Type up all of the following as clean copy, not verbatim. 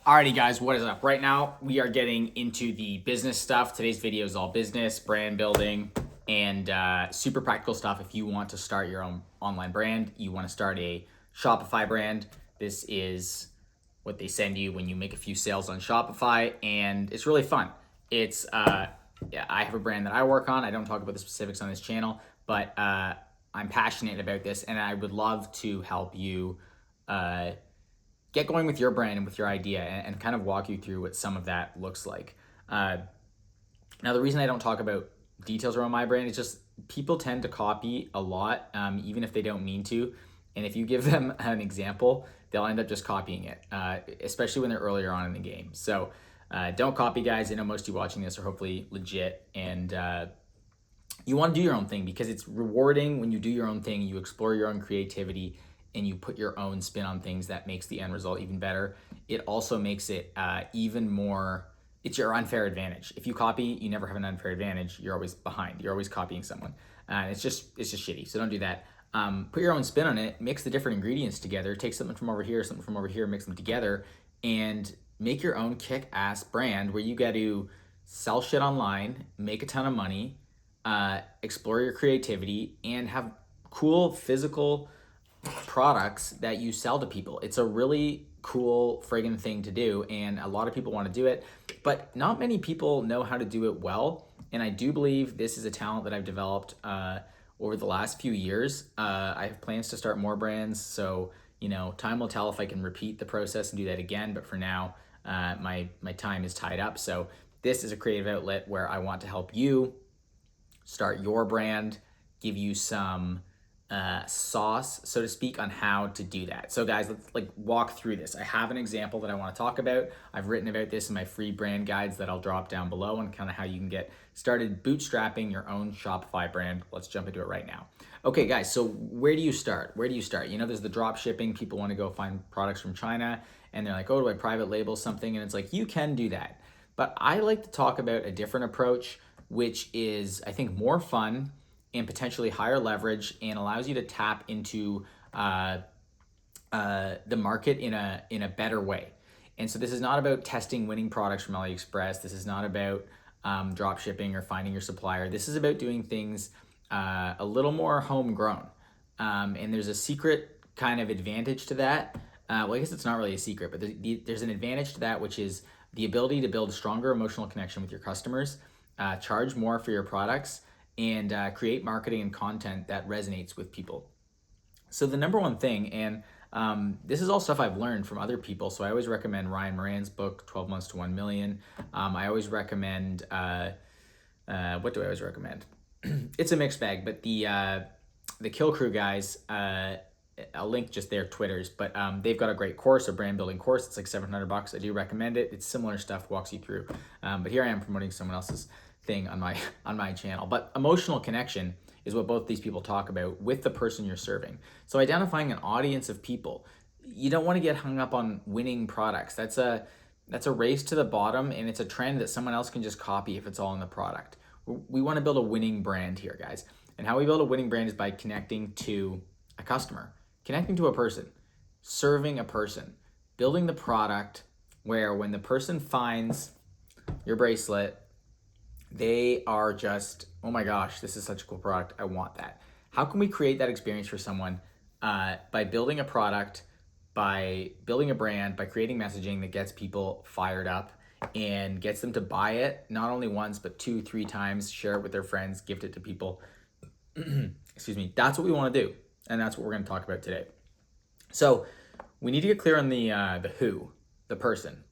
Alrighty guys, what is up? Right now we are getting into the business stuff. Today's video is all business, brand building, and super practical stuff. If you want to start your own online brand, you want to start a Shopify brand, this is what they send you when you make a few sales on Shopify, and it's really fun. It's yeah, I have a brand that I work on. I don't talk about the specifics on this channel, but I'm passionate about this, and I would love to help you get going with your brand and with your idea, and kind of walk you through what some of that looks like. Now, the reason I don't talk about details around my brand is just people tend to copy a lot, even if they don't mean to. And if you give them an example, they'll end up just copying it, especially when they're earlier on in the game. So don't copy, guys. I know most of you watching this are hopefully legit, and you want to do your own thing because it's rewarding when you do your own thing, you explore your own creativity, and you put your own spin on things. That makes the end result even better. It also makes it even more, it's your unfair advantage. If you copy, you never have an unfair advantage. You're always behind. You're always copying someone. It's just shitty. So don't do that. Put your own spin on it. Mix the different ingredients together. Take something from over here, something from over here, mix them together, and make your own kick-ass brand where you get to sell shit online, make a ton of money, explore your creativity, and have cool physical products that you sell to people. It's a really cool friggin' thing to do, and a lot of people want to do it, but not many people know how to do it well. And I do believe this is a talent that I've developed over the last few years. I have plans to start more brands, so time will tell if I can repeat the process and do that again. But for now, my time is tied up. So this is a creative outlet where I want to help you start your brand, give you some sauce, so to speak, on how to do that. So guys, let's walk through this. I have an example that I want to talk about. I've written about this in my free brand guides that I'll drop down below, and kind of how you can get started bootstrapping your own Shopify brand. Let's jump into it right now. Okay guys, so where do you start? There's the drop shipping. People want to go find products from China, and they're like, oh, do I private label something? And it's like, you can do that. But I like to talk about a different approach, which is, I think, more fun and potentially higher leverage, and allows you to tap into the market in a better way. And so this is not about testing winning products from AliExpress. This is not about drop shipping or finding your supplier. This is about doing things a little more homegrown. And there's a secret kind of advantage to that. Well, I guess it's not really a secret, but there's an advantage to that, which is the ability to build a stronger emotional connection with your customers, charge more for your products, and create marketing and content that resonates with people. So the number one thing, and this is all stuff I've learned from other people, so I always recommend Ryan Moran's book, 12 Months to 1 Million. I always recommend, what do I always recommend? It's a mixed bag, but the Kill Crew guys, I'll link just their Twitters, but they've got a great course, a brand building course. It's like $700. I do recommend it. It's similar stuff, walks you through. But here I am promoting someone else's thing on my channel. But emotional connection is what both these people talk about with the person you're serving. So identifying an audience of people. You don't want to get hung up on winning products. That's a race to the bottom, and it's a trend that someone else can just copy if it's all in the product. We want to build a winning brand here, guys. And how we build a winning brand is by connecting to a customer, connecting to a person, serving a person, building the product where when the person finds your bracelet, they are just, oh my gosh, this is such a cool product. I want that. How can we create that experience for someone by building a product, by building a brand, by creating messaging that gets people fired up and gets them to buy it not only once, but 2-3 times, share it with their friends, gift it to people. Excuse me. That's what we want to do. And that's what we're going to talk about today. So we need to get clear on the who, the person.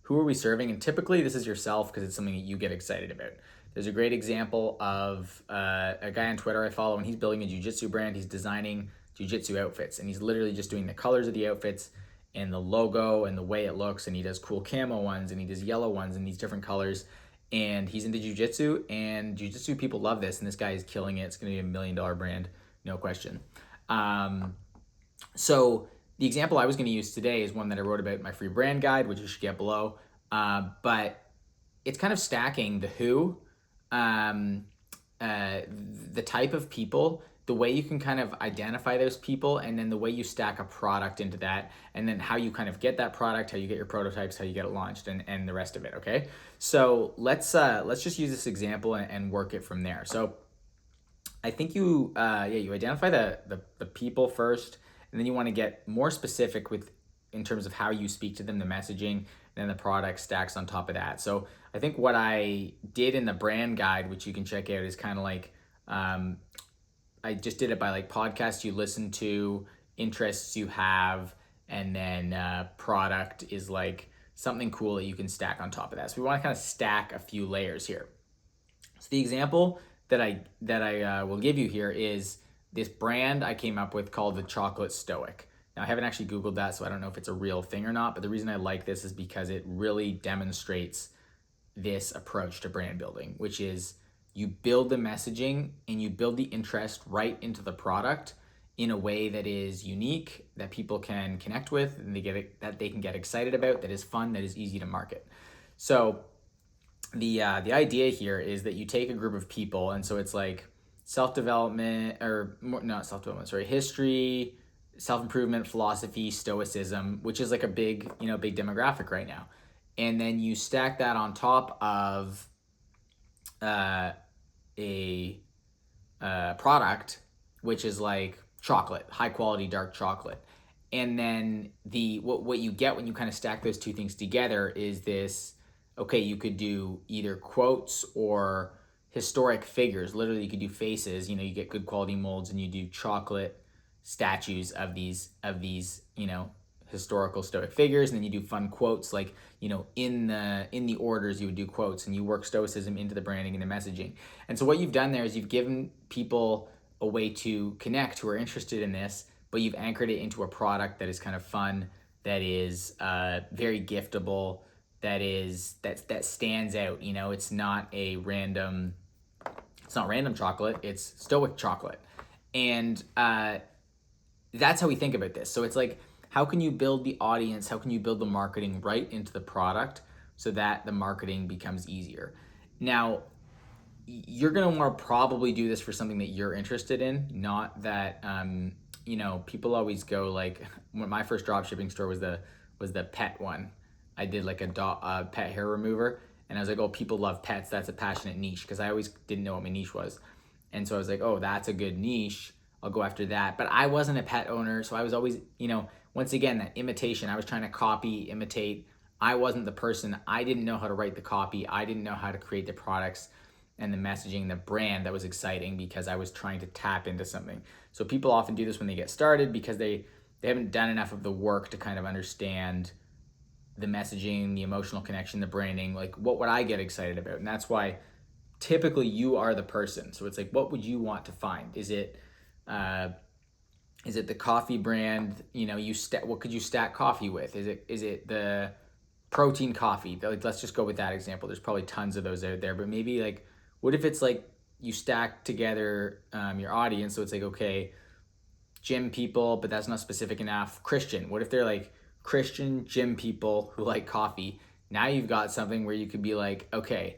Who are we serving? And typically this is yourself, because it's something that you get excited about. There's a great example of a guy on Twitter I follow, and he's building a jiu-jitsu brand. He's designing jiu-jitsu outfits, and he's literally just doing the colors of the outfits and the logo and the way it looks. And he does cool camo ones, and he does yellow ones in these different colors. And he's into jiu-jitsu, and jiu-jitsu people love this. And this guy is killing it. It's going to be $1 million brand, no question. So the example I was going to use today is one that I wrote about in my free brand guide, which you should get below. But it's kind of stacking the who, the type of people the way you can kind of identify those people, and then the way you stack a product into that, and then how you kind of get that product, how you get your prototypes, how you get it launched, and the rest of it. Okay, so let's just use this example and work it from there. So I think you you identify the people first, and then you want to get more specific with in terms of how you speak to them, the messaging, and then the product stacks on top of that. So I think what I did in the brand guide, which you can check out, is kind of like I just did it by like podcasts you listen to, interests you have, and then product is like something cool that you can stack on top of that. So we want to kind of stack a few layers here. So the example that I will give you here is this brand I came up with called the Chocolate Stoic. Now I haven't actually Googled that, so I don't know if it's a real thing or not, but the reason I like this is because it really demonstrates this approach to brand building, which is you build the messaging and you build the interest right into the product in a way that is unique, that people can connect with, and that they can get excited about, that is fun, that is easy to market. So the idea here is that you take a group of people, and so it's like self-development, or more, not self-development, sorry, history, self-improvement, philosophy, stoicism, which is like a big demographic right now. And then you stack that on top of a product, which is like chocolate, high quality dark chocolate. And then what you get when you kind of stack those two things together is this, okay, you could do either quotes or historic figures. Literally, you could do faces. You get good quality molds, and you do chocolate statues of these historical Stoic figures, and then you do fun quotes, like in the orders you would do quotes, and you work Stoicism into the branding and the messaging. And so what you've done there is you've given people a way to connect who are interested in this, but you've anchored it into a product that is kind of fun, that is very giftable, that stands out. It's not random chocolate, it's Stoic chocolate. And that's how we think about this. So it's like, how can you build the audience? How can you build the marketing right into the product so that the marketing becomes easier? Now, you're going to want to probably do this for something that you're interested in, not that, people always go like, when my first drop shipping store was the pet one. I did like a pet hair remover, and I was like, oh, people love pets. That's a passionate niche, because I always didn't know what my niche was. And so I was like, oh, that's a good niche. I'll go after that. But I wasn't a pet owner, so I was always, once again, that imitation. I was trying to copy, imitate. I wasn't the person. I didn't know how to write the copy. I didn't know how to create the products and the messaging, the brand that was exciting, because I was trying to tap into something. So people often do this when they get started because they haven't done enough of the work to kind of understand the messaging, the emotional connection, the branding. Like, what would I get excited about? And that's why typically you are the person. So it's like, what would you want to find? Is it the coffee brand? What could you stack coffee with? Is it the protein coffee? Like, let's just go with that example. There's probably tons of those out there, but maybe like, what if it's like you stack together your audience? So it's like, okay, gym people, but that's not specific enough. Christian. What if they're like Christian gym people who like coffee? Now you've got something where you could be like, okay,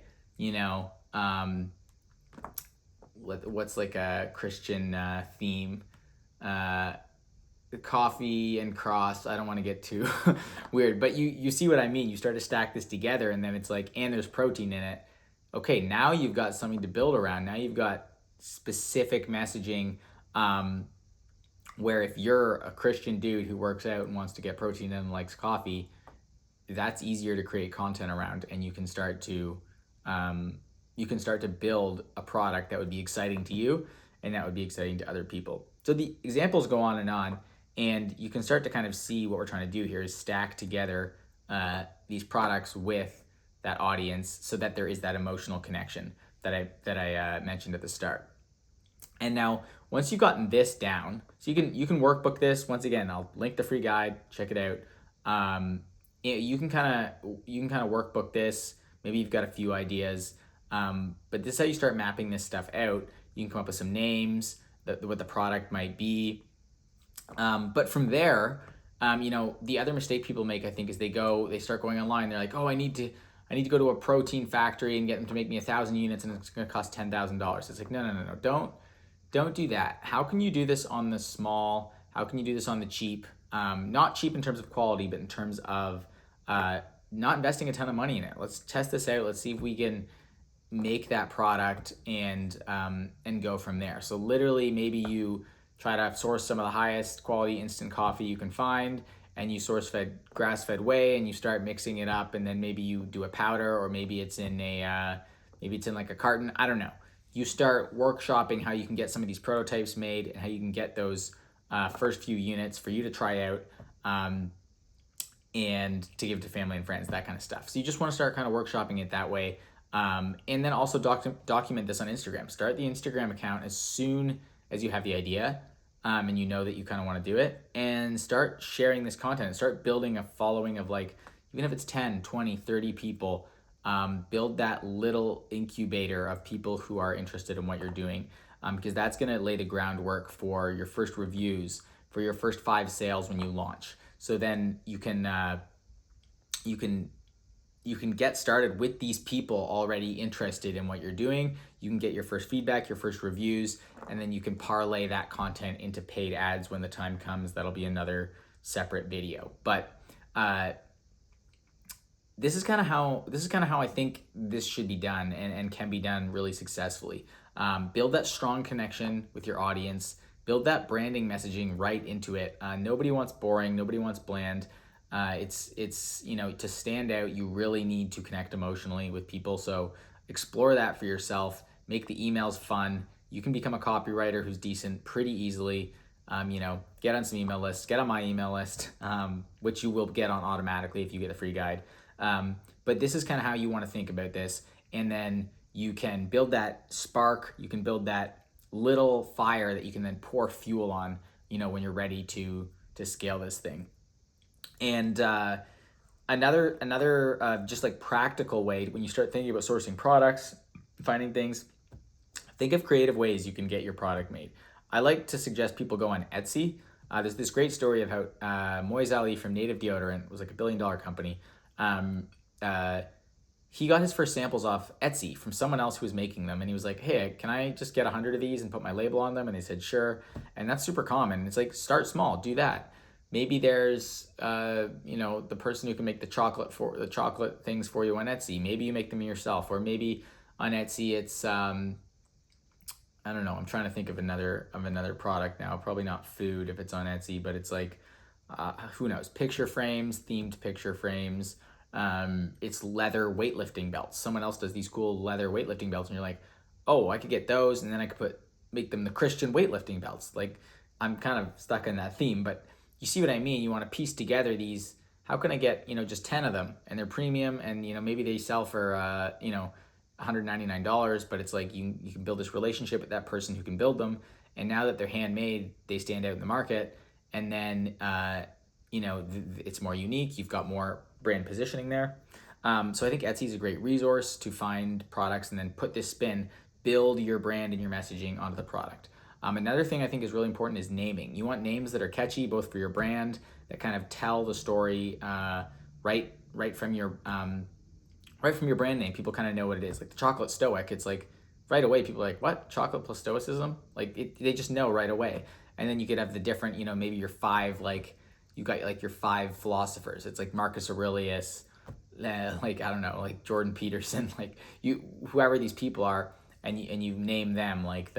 what's like a Christian theme? Coffee and cross. I don't want to get too weird, but you see what I mean. You start to stack this together, and then it's like, and there's protein in it. Okay, now you've got something to build around. Now you've got specific messaging, where if you're a Christian dude who works out and wants to get protein and likes coffee, that's easier to create content around, and you can start to build a product that would be exciting to you, and that would be exciting to other people. So the examples go on, and you can start to kind of see what we're trying to do here is stack together these products with that audience, so that there is that emotional connection that I mentioned at the start. And now, once you've gotten this down, so you can workbook this. Once again, I'll link the free guide. Check it out. You can kind of workbook this. Maybe you've got a few ideas, but this is how you start mapping this stuff out. You can come up with some names, what the product might be. But from there, the other mistake people make, I think, is they start going online. They're like, oh, I need to go to a protein factory and get them to make me 1,000 units, and it's going to cost $10,000. It's like, no. Don't do that. How can you do this on the small? How can you do this on the cheap? Not cheap in terms of quality, but in terms of not investing a ton of money in it. Let's test this out. Let's see if we can make that product and go from there. So literally, maybe you try to source some of the highest quality instant coffee you can find, and you source fed grass fed whey, and you start mixing it up, and then maybe you do a powder, or maybe it's in like a carton. I don't know. You start workshopping how you can get some of these prototypes made and how you can get those first few units for you to try out. And to give to family and friends, that kind of stuff. So you just want to start kind of workshopping it that way. And then also document this on Instagram. Start the Instagram account as soon as you have the idea and you know that you kind of want to do it, and start sharing this content and start building a following of, like, even if it's 10, 20, 30 people, build that little incubator of people who are interested in what you're doing, because that's going to lay the groundwork for your first reviews, for your first 5 sales when you launch. So then you can get started with these people already interested in what you're doing. You can get your first feedback, your first reviews, and then you can parlay that content into paid ads when the time comes. That'll be another separate video. But this is kind of how I think this should be done, and can be done really successfully. Build that strong connection with your audience. Build that branding messaging right into it. Nobody wants boring. Nobody wants bland. It's to stand out, you really need to connect emotionally with people. So explore that for yourself. Make the emails fun. You can become a copywriter who's decent pretty easily. Get on some email lists. Get on my email list, which you will get on automatically if you get a free guide. But this is kind of how you want to think about this. And then you can build that spark. You can build that little fire that you can then pour fuel on, when you're ready to scale this thing. And another just like practical way, when you start thinking about sourcing products, finding things, think of creative ways you can get your product made. I like to suggest people go on Etsy. There's this great story of how Moise Ali from Native Deodorant was like $1 billion company. He got his first samples off Etsy from someone else who was making them, and he was like, "Hey, can I just get 100 of these and put my label on them?" And they said, "Sure." And that's super common. It's like, start small, do that. Maybe there's the person who can make the chocolate things for you on Etsy. Maybe you make them yourself, or maybe on Etsy it's I don't know. I'm trying to think of another product now. Probably not food if it's on Etsy, but it's like who knows? Picture frames, themed picture frames. It's leather weightlifting belts. Someone else does these cool leather weightlifting belts, and you're like, oh, I could get those, and then I could make them the Christian weightlifting belts. Like, I'm kind of stuck in that theme, but you see what I mean? You want to piece together these. How can I get just 10 of them, and they're premium, and maybe they sell for $199, but it's like you can build this relationship with that person who can build them, and now that they're handmade, they stand out in the market, and then it's more unique. You've got more brand positioning there. So I think Etsy is a great resource to find products and then put this spin, build your brand and your messaging onto the product. Another thing I think is really important is naming. You want names that are catchy, both for your brand, that kind of tell the story right from your brand name. People kind of know what it is. Like the chocolate stoic, it's like right away people are like, what? Chocolate plus stoicism? Like they just know right away. And then you could have the different, maybe your 5, like you got like your 5 philosophers. It's like Marcus Aurelius, like I don't know, like Jordan Peterson, like whoever these people are, and you name them like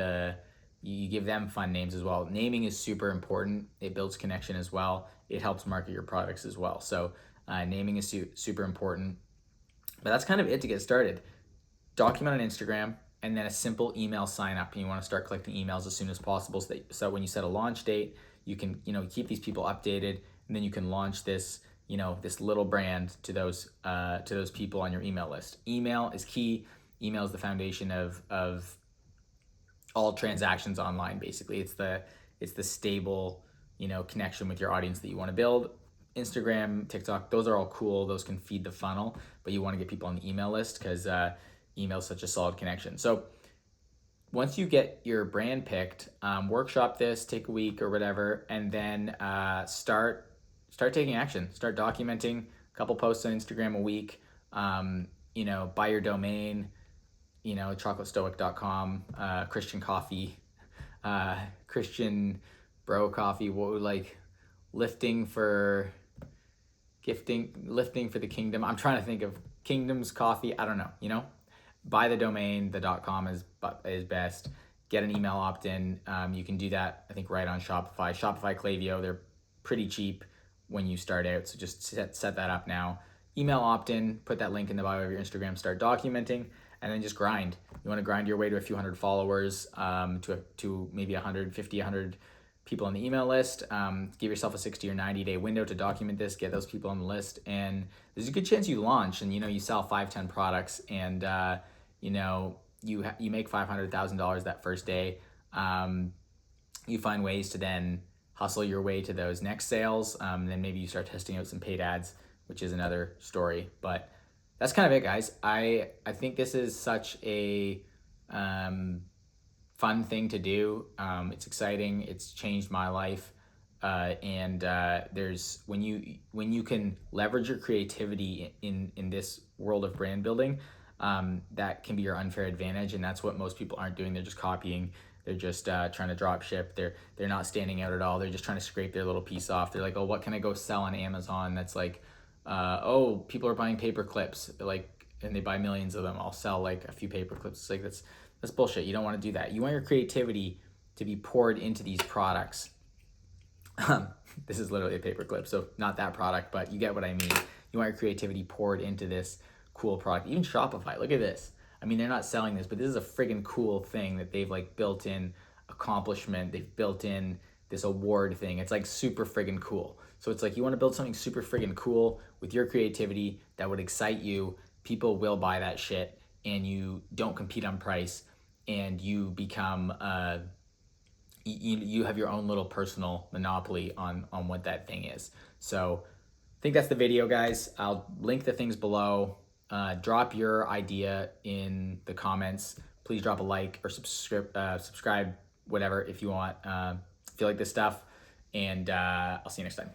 you give them fun names as well. Naming is super important. It builds connection as well. It helps market your products as well. So naming is super important. But that's kind of it to get started. Document on Instagram, and then a simple email sign up. And you want to start collecting emails as soon as possible, so when you set a launch date, you can keep these people updated, and then you can launch this this little brand to those people on your email list. Email is key. Email is the foundation of all transactions online. Basically, it's the stable connection with your audience that you want to build. Instagram, TikTok, those are all cool. Those can feed the funnel, but you want to get people on the email list because email is such a solid connection. So once you get your brand picked, workshop this, take a week or whatever, and then start taking action. Start documenting a couple posts on Instagram a week. Buy your domain, chocolatestoic.com, Christian coffee, Christian bro coffee, what like lifting for lifting for the kingdom. I'm trying to think of kingdoms coffee. I don't know, you know? Buy the domain, the .com is best. Get an email opt-in. You can do that, I think, right on Shopify. Shopify Klaviyo, they're pretty cheap when you start out, so just set that up now. Email opt-in, put that link in the bio of your Instagram, start documenting, and then just grind. You want to grind your way to a few hundred followers, to maybe 150, 100 people on the email list. Give yourself a 60 or 90-day window to document this, get those people on the list, and there's a good chance you launch and you sell 5-10 products, and you make $500,000 that first day. You find ways to then hustle your way to those next sales. Then maybe you start testing out some paid ads, which is another story. But that's kind of it, guys. I think this is such a fun thing to do. It's exciting. It's changed my life. There's when you can leverage your creativity in this world of brand building, that can be your unfair advantage, and that's what most people aren't doing. They're just copying. They're just trying to drop ship. They're not standing out at all. They're just trying to scrape their little piece off. They're like, oh, what can I go sell on Amazon? That's like, oh, people are buying paper clips, like, and they buy millions of them. I'll sell like a few paper clips. It's like that's bullshit. You don't want to do that. You want your creativity to be poured into these products. This is literally a paper clip, so not that product, but you get what I mean. You want your creativity poured into this cool product. Even Shopify, look at this. I mean, they're not selling this, but this is a friggin' cool thing that they've like built in accomplishment. They've built in this award thing. It's like super friggin' cool. So it's like you want to build something super friggin' cool with your creativity that would excite you. People will buy that shit, and you don't compete on price, and you become you have your own little personal monopoly on what that thing is. So I think that's the video, guys. I'll link the things below. Drop your idea in the comments. Please drop a like or subscribe, whatever, if you want. If you like this stuff, and I'll see you next time.